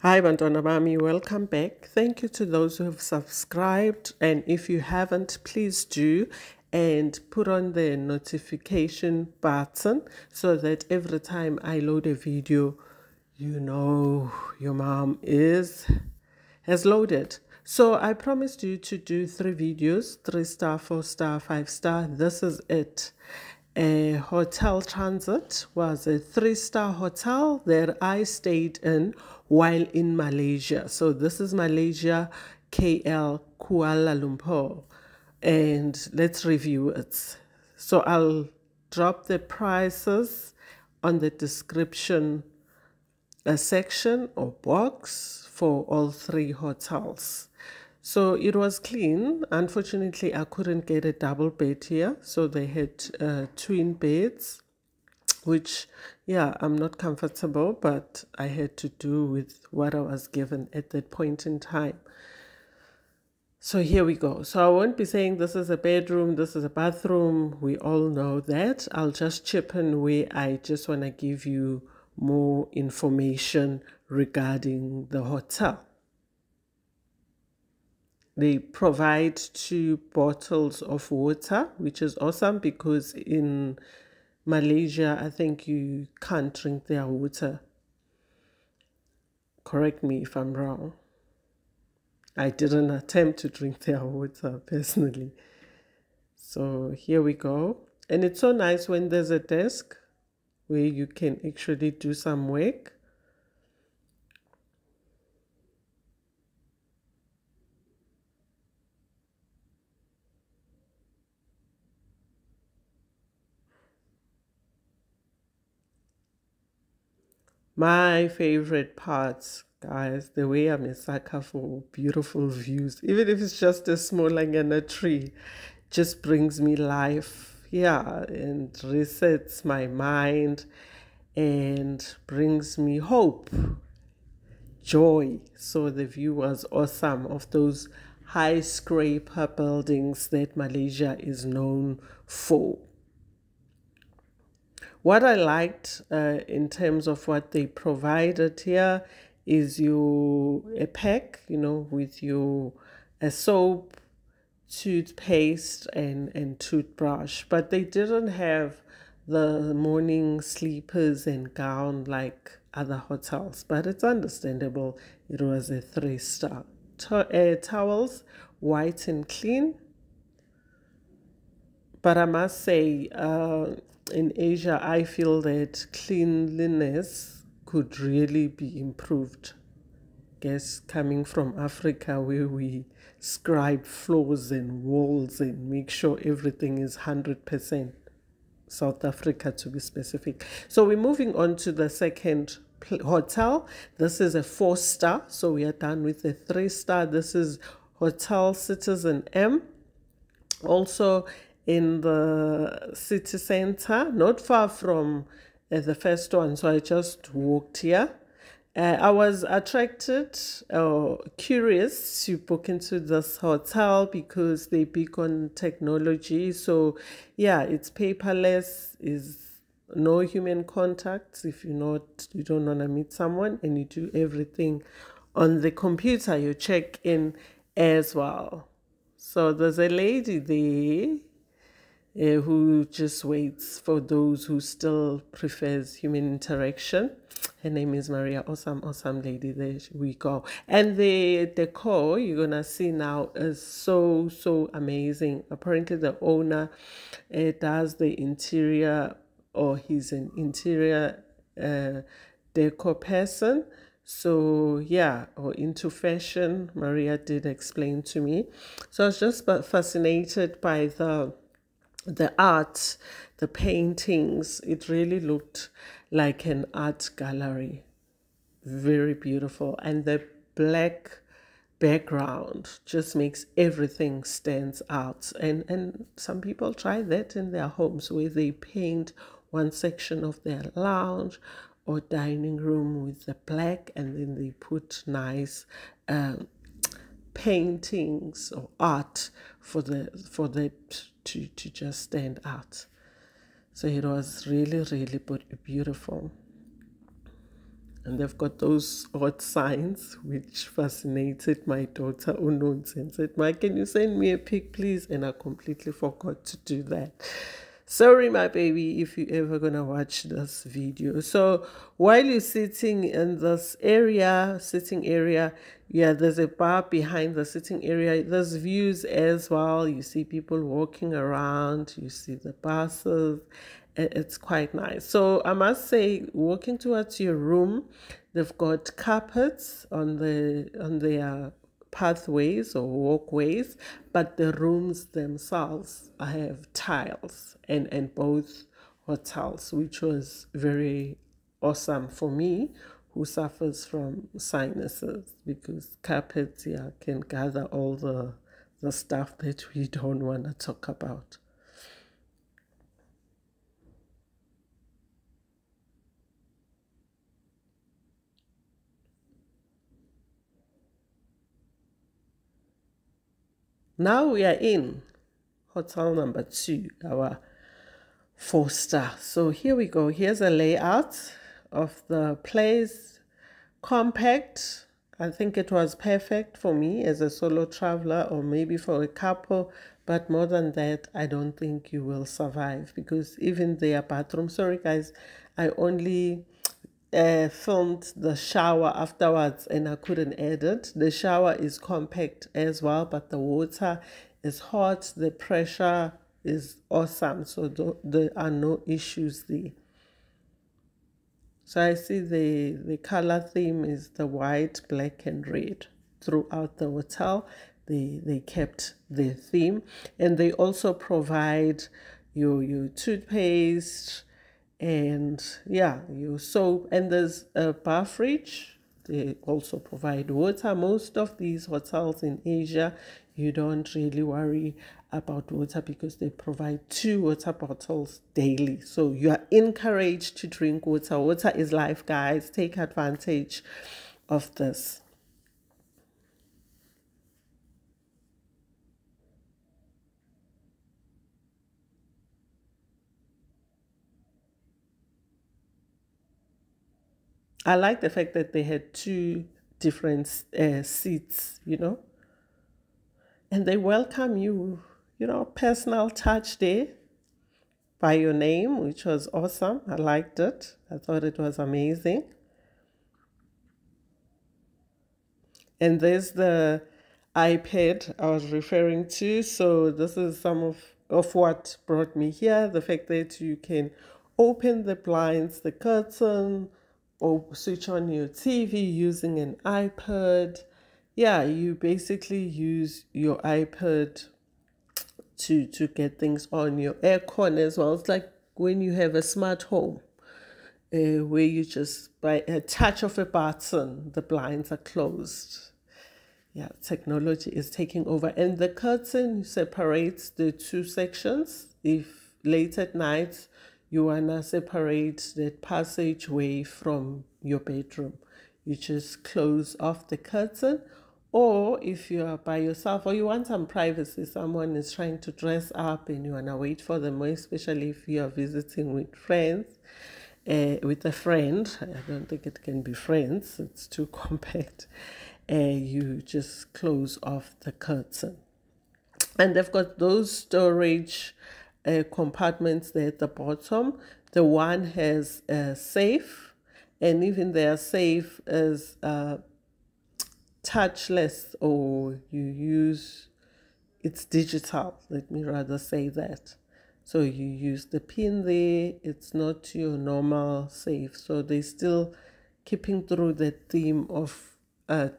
Hi Bantwana Bami, welcome back. Thank you to those who have subscribed, and if you haven't, please do and put on the notification button so that every time I load a video, you know your mom has loaded. So I promised you to do 3 videos, 3-star, 4-star, 5-star. This is it. A hotel transit was a 3-star hotel that I stayed in while in Malaysia. So this is Malaysia, KL, Kuala Lumpur. And let's review it. So I'll drop the prices on the description section or box for all 3 hotels. So it was clean. Unfortunately, I couldn't get a double bed here, so they had twin beds, which, yeah, I'm not comfortable, but I had to do with what I was given at that point in time. So here we go. So I won't be saying this is a bedroom, this is a bathroom. We all know that. I'll just chip in where I just want to give you more information regarding the hotel. They provide 2 bottles of water, which is awesome because in Malaysia, I think you can't drink their water. Correct me if I'm wrong. I didn't attempt to drink their water personally. So here we go. And it's so nice when there's a desk where you can actually do some work. My favorite parts, guys, the way I'm a sucker for beautiful views, even if it's just a small langana tree, just brings me life, yeah, and resets my mind and brings me hope, joy. So the view was awesome of those high scraper buildings that Malaysia is known for. What I liked in terms of what they provided here is a pack, with a soap, toothpaste, and toothbrush. But they didn't have the morning sleepers and gown like other hotels. But it's understandable. It was a 3-star. Towels, white and clean. But I must say, in Asia, I feel that cleanliness could really be improved. Guess coming from Africa, where we scrub floors and walls and make sure everything is 100%. South Africa, to be specific. So we're moving on to the second hotel. This is a 4-star. So we are done with a 3-star. This is Hotel Citizen M. Also in the city center, not far from the first one. So I just walked here. I was attracted or curious to book into this hotel because they big on technology. So yeah, it's paperless, is no human contact. If you don't want to meet someone, and you do everything on the computer, you check in as well. So there's a lady there who just waits for those who still prefers human interaction. Her name is Maria. Awesome lady. There we go. And the decor you're gonna see now is so amazing. Apparently the owner does the interior, or he's an interior decor person. So yeah, or into fashion, Maria did explain to me. So I was just fascinated by the art, the paintings. It really looked like an art gallery. Very beautiful. And the black background just makes everything stands out. And some people try that in their homes, where they paint one section of their lounge or dining room with the black, and then they put nice paintings or art for that to just stand out. So it was really beautiful. And they've got those odd signs which fascinated my daughter Ununzi and said, "Ma, can you send me a pic, please?" And I completely forgot to do that. Sorry, my baby, if you're ever gonna watch this video. So while you're sitting in this area, sitting area, yeah, there's a bar behind the sitting area. There's views as well. You see people walking around, you see the buses. It's quite nice. So I must say, walking towards your room, they've got carpets on their pathways or walkways, but the rooms themselves have tiles and both hotels, which was very awesome for me, who suffers from sinuses, because carpets, yeah, can gather all the stuff that we don't want to talk about. Now we are in hotel number 2, our 4-star. So here we go. Here's a layout of the place. Compact. I think it was perfect for me as a solo traveler, or maybe for a couple, but more than that, I don't think you will survive, because even their bathroom, sorry guys, I only filmed the shower afterwards and I couldn't edit. The shower is compact as well, but the water is hot, the pressure is awesome, so there are no issues there. So I see the color theme is the white, black and red throughout the hotel. They kept the theme, and they also provide your toothpaste, and yeah, your soap, and there's a bar fridge. They also provide water. Most of these hotels in Asia, you don't really worry about water because they provide 2 water bottles daily. So you are encouraged to drink water. Water is life, guys. Take advantage of this. I like the fact that they had 2 different seats, you know, and they welcome you, you know, personal touch there by your name, which was awesome. I liked it. I thought it was amazing. And there's the iPad I was referring to. So this is some of what brought me here. The fact that you can open the blinds, the curtain, or switch on your TV using an iPad. Yeah, you basically use your iPad to get things on. Your aircon as well. It's like when you have a smart home, where you just, by a touch of a button, the blinds are closed. Yeah, technology is taking over. And the curtain separates the 2 sections. If late at night you want to separate that passageway from your bedroom, you just close off the curtain. Or if you are by yourself or you want some privacy, someone is trying to dress up and you want to wait for them, especially if you are visiting with friends, with a friend. I don't think it can be friends, it's too compact. You just close off the curtain. And they've got those storage compartments there at the bottom. The one has a safe, and even their safe is touchless, or you use, it's digital, let me rather say that. So you use the pin there, it's not your normal safe. So they still keeping through the theme of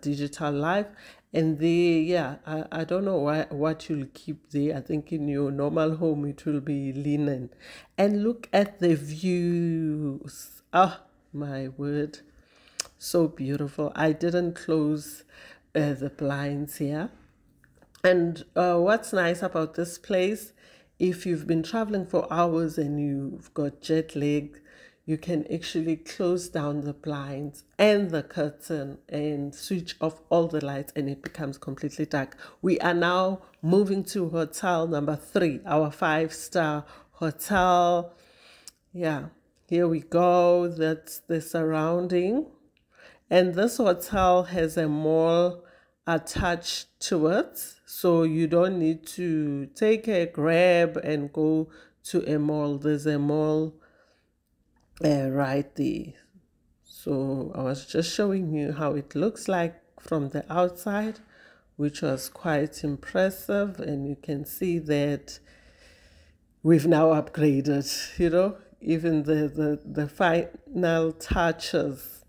digital life. And they, yeah, I don't know what you'll keep there. I think in your normal home it will be linen. And look at the views. Oh my word, so beautiful. I didn't close the blinds here. And what's nice about this place, if you've been traveling for hours and you've got jet lag, you can actually close down the blinds and the curtain and switch off all the lights, and it becomes completely dark. We are now moving to hotel number 3, our 5-star hotel. Yeah, here we go. That's the surrounding. And this hotel has a mall attached to it, so you don't need to take a grab and go to a mall. There's a mall right there. So I was just showing you how it looks like from the outside, which was quite impressive. And you can see that we've now upgraded, you know, even the final touches,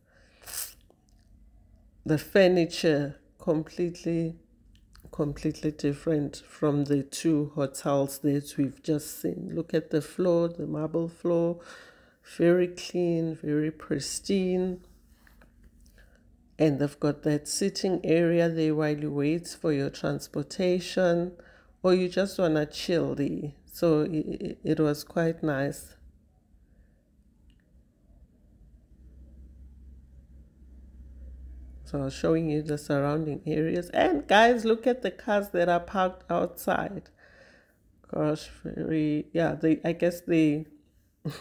the furniture completely different from the two hotels that we've just seen. Look at the floor, the marble floor, very clean, very pristine. And they've got that sitting area there while you wait for your transportation, or you just want to chill there. So it was quite nice. So I was showing you the surrounding areas. And guys, look at the cars that are parked outside. Gosh, yeah, I guess they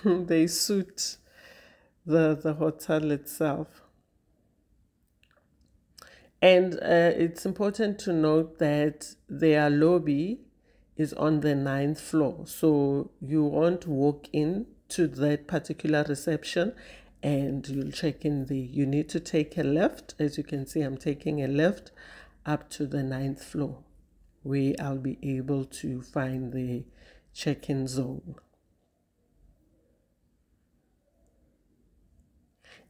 they suit the hotel itself. And it's important to note that their lobby is on the 9th floor. So you won't walk in to that particular reception and you'll check in there. You need to take a left. As you can see, I'm taking a left up to the 9th floor, where I'll be able to find the check-in zone.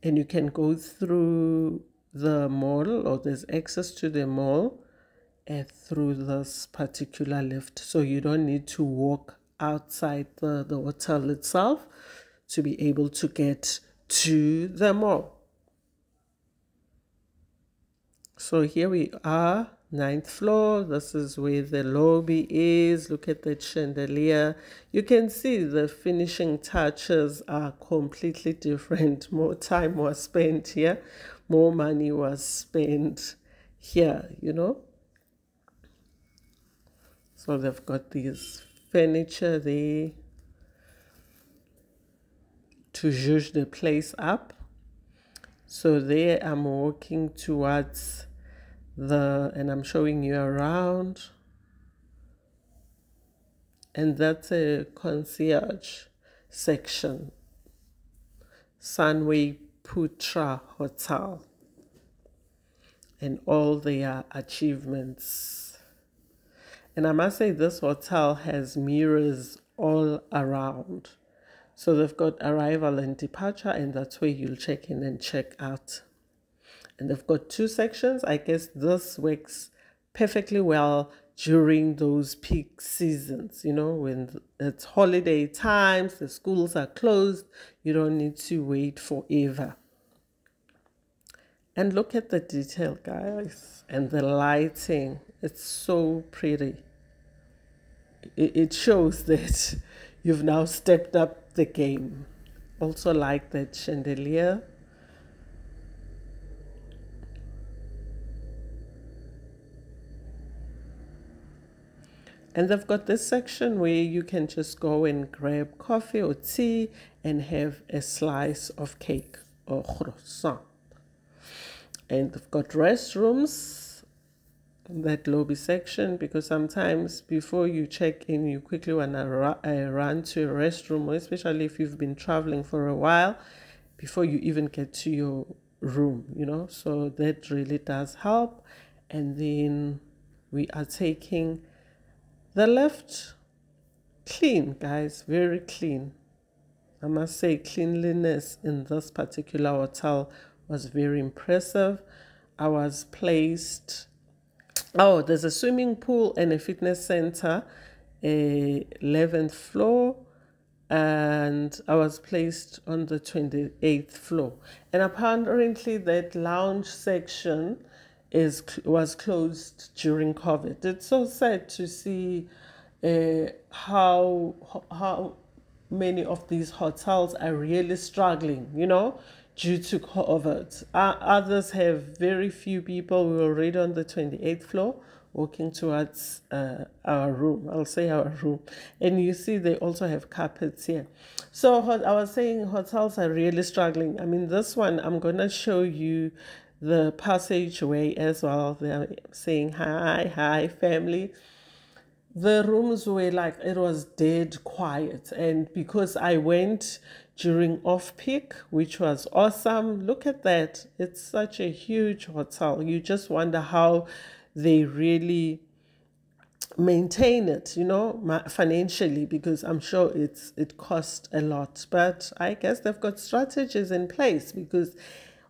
And you can go through the mall, or there's access to the mall through this particular lift. So you don't need to walk outside the hotel itself to be able to get to the mall. So here we are, 9th floor. This is where the lobby is. Look at that chandelier. You can see the finishing touches are completely different. More time was spent here. More money was spent here, you know. So they've got these furniture there to zhuzh the place up. So there I'm walking towards and I'm showing you around. And that's a concierge section. Sunway Putra Hotel. And all their achievements. And I must say this hotel has mirrors all around. So they've got arrival and departure, and that's where you'll check in and check out. And they've got 2 sections. I guess this works perfectly well during those peak seasons, you know, when it's holiday times, the schools are closed, you don't need to wait forever. And look at the detail, guys, and the lighting. It's so pretty. It shows that you've now stepped up the game. Also like that chandelier. And they've got this section where you can just go and grab coffee or tea and have a slice of cake or croissant. And they've got restrooms in that lobby section, because sometimes before you check in, you quickly want to run to a restroom, especially if you've been traveling for a while, before you even get to your room, you know. So that really does help. And then we are taking the left. Clean, guys, very clean. I must say cleanliness in this particular hotel was very impressive. I was placed, there's a swimming pool and a fitness center, 11th floor, and I was placed on the 28th floor. And apparently that lounge section was closed during COVID. It's so sad to see how many of these hotels are really struggling, you know, due to COVID. Others have very few people. We were already on the 28th floor walking towards our room. I'll say our room. And you see they also have carpets here. So I was saying hotels are really struggling. I mean, this one, I'm going to show you the passageway as well. They're saying, hi, family. The rooms were like, it was dead quiet. And because I went during off-peak, which was awesome. Look at that. It's such a huge hotel. You just wonder how they really maintain it, you know, financially, because I'm sure it costs a lot. But I guess they've got strategies in place, because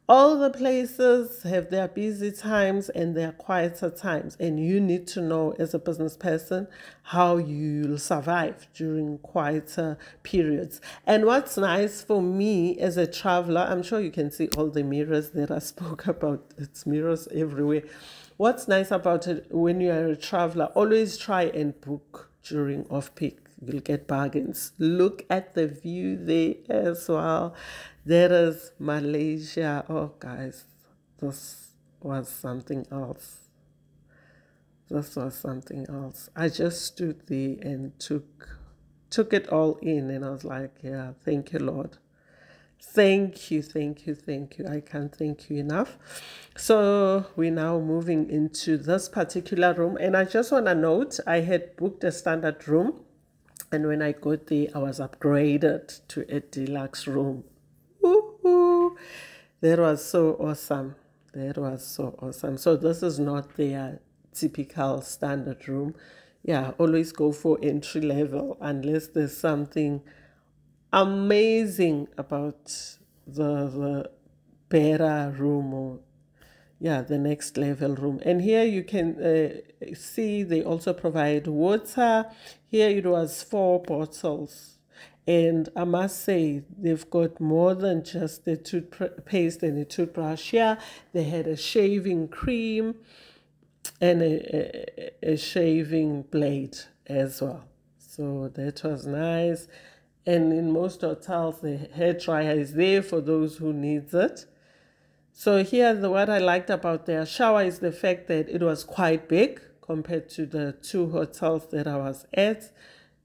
all the places have their busy times and their quieter times, and you need to know as a business person how you'll survive during quieter periods. And what's nice for me as a traveler, I'm sure you can see all the mirrors that I spoke about. It's mirrors everywhere. What's nice about it, when you are a traveler, always try and book during off-peak. You'll get bargains. Look at the view there as well. There is Malaysia. Oh, guys, this was something else. This was something else. I just stood there and took it all in, and I was like, yeah, thank you, Lord. Thank you. I can't thank you enough. So we're now moving into this particular room, and I just want to note, I had booked a standard room, and when I got there, I was upgraded to a deluxe room. Woohoo! That was so awesome. So this is not their typical standard room. Yeah, always go for entry level unless there's something amazing about the better room, or the next level room. And here you can see they also provide water. Here it was 4 bottles, and I must say they've got more than just the toothpaste and a toothbrush. Here they had a shaving cream and a shaving blade as well, so that was nice. And in most hotels, the hair dryer is there for those who needs it. So here, what I liked about their shower is the fact that it was quite big compared to the 2 hotels that I was at.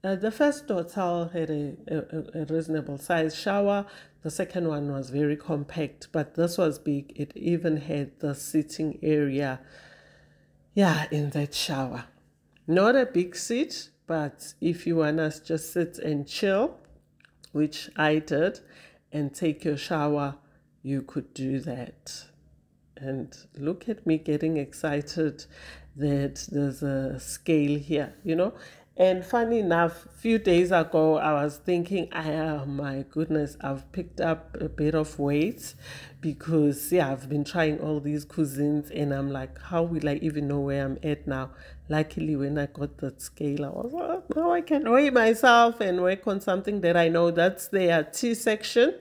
The first hotel had a reasonable size shower. The second one was very compact, but this was big. It even had the sitting area, in that shower. Not a big seat, but if you want to just sit and chill, which I did, and take your shower, you could do that. And look at me getting excited that there's a scale here, you know. And funny enough, a few days ago, I was thinking, oh my goodness, I've picked up a bit of weight because, I've been trying all these cuisines, and I'm like, how will I even know where I'm at now? Luckily, when I got that scale, I was like, now I can weigh myself and work on something that I know. That's their tea section.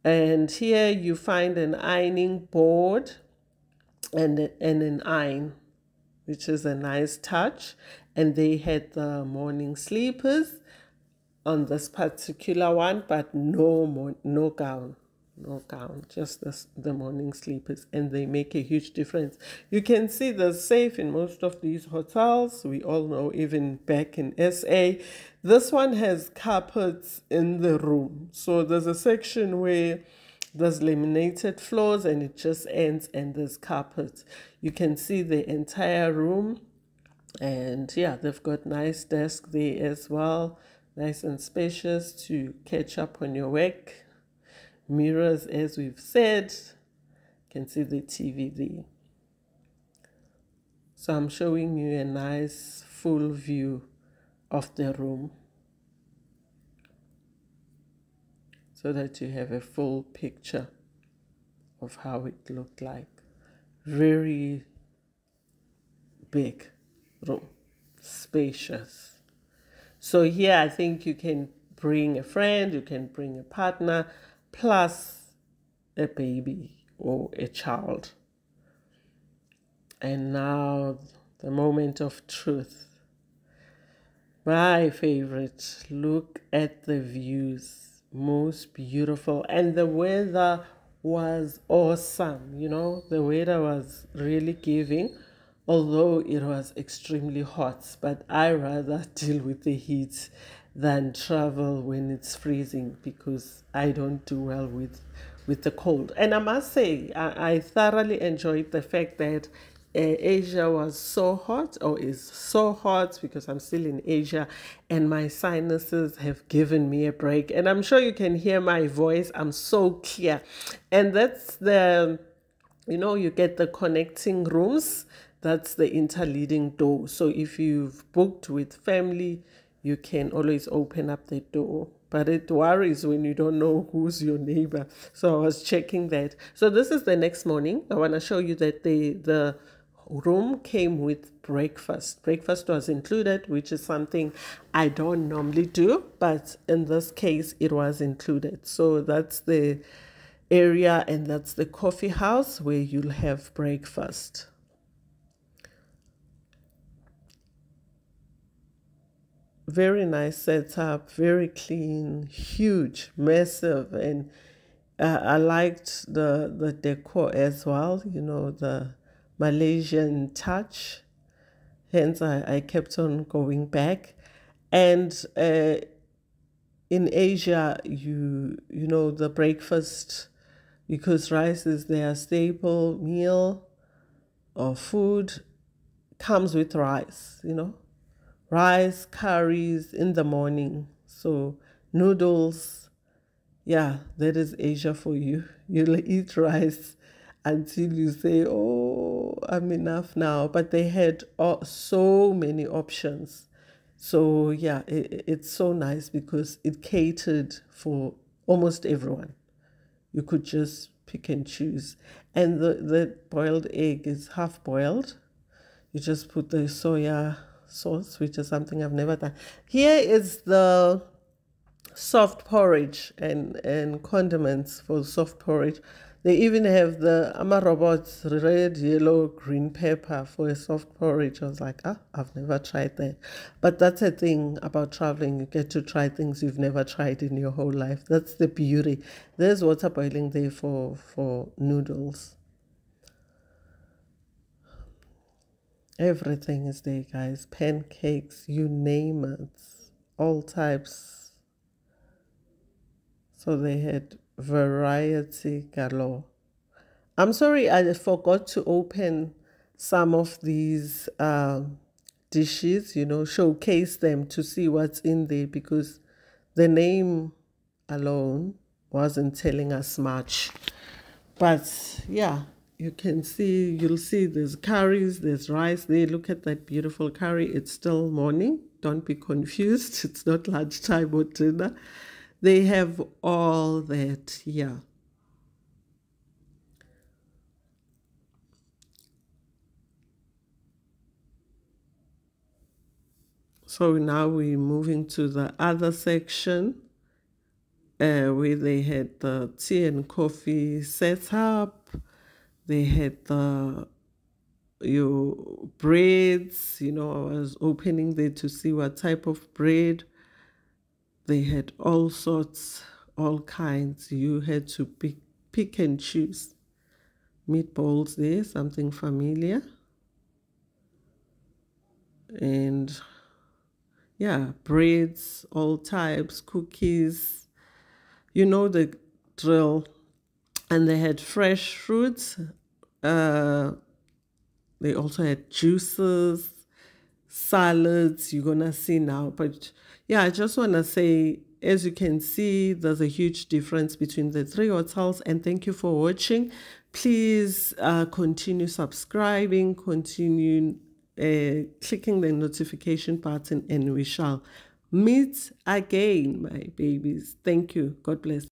And here you find an ironing board and an iron, which is a nice touch. And they had the morning sleepers on this particular one, but no gown, just the morning sleepers, and they make a huge difference. You can see the safe in most of these hotels. We all know, even back in SA, this one has carpets in the room. So there's a section where there's laminated floors and it just ends, and there's carpets. You can see the entire room. And they've got nice desk there as well, nice and spacious to catch up on your work. Mirrors, as we've said, you can see the TV there. So I'm showing you a nice full view of the room so that you have a full picture of how it looked like. Very big room, spacious. So here I think you can bring a friend, you can bring a partner, plus a baby or a child. And now the moment of truth. My favorite. Look at the views. Most beautiful. And the weather was awesome. You know, the weather was really giving. although it was extremely hot, but I rather deal with the heat than travel when it's freezing because I don't do well with the cold. And I must say, I thoroughly enjoyed the fact that Asia was so hot, or is so hot, because I'm still in Asia and my sinuses have given me a break. And I'm sure you can hear my voice. I'm so clear. And that's you get the connecting rooms. That's the interleading door. So if you've booked with family, you can always open up the door. But it worries when you don't know who's your neighbor. So I was checking that. So this is the next morning. I want to show you that the room came with breakfast. Breakfast was included, which is something I don't normally do, but in this case, it was included. So that's the area, and that's the coffee house where you'll have breakfast. Very nice setup, very clean, huge, massive, and I liked the decor as well, the Malaysian touch. Hence, I kept on going back. And in Asia, you know the breakfast, because rice is their staple meal or food, comes with rice, rice, curries in the morning. So noodles, yeah, that is Asia for you. You'll eat rice until you say, oh, I'm enough now. But they had so many options. So yeah, it's so nice because it catered for almost everyone. You could just pick and choose. And the boiled egg is half boiled. You just put the soya sauce, which is something I've never done. Here is the soft porridge and condiments for soft porridge. They even have the amarobots, red, yellow, green pepper for a soft porridge. I was like, I've never tried that. But that's a thing about traveling. You get to try things you've never tried in your whole life. That's the beauty. There's water boiling there for noodles. Everything is there, guys. Pancakes, you name it. All types. So they had variety galore. I'm sorry I forgot to open some of these dishes, showcase them to see what's in there, because the name alone wasn't telling us much. But yeah, you'll see there's curries, there's rice there. Look at that beautiful curry. It's still morning. Don't be confused. It's not lunchtime or dinner. They have all that here. So now we're moving to the other section where they had the tea and coffee set up. They had your breads. I was opening there to see what type of bread. They had all sorts, all kinds. You had to pick and choose. Meatballs there, something familiar. And yeah, breads, all types, cookies. You know the drill. And they had fresh fruits. They also had juices, salads. You're going to see now. But yeah, I just want to say, as you can see, there's a huge difference between the three hotels. And thank you for watching. Please continue subscribing, continue clicking the notification button, and we shall meet again, my babies. Thank you. God bless.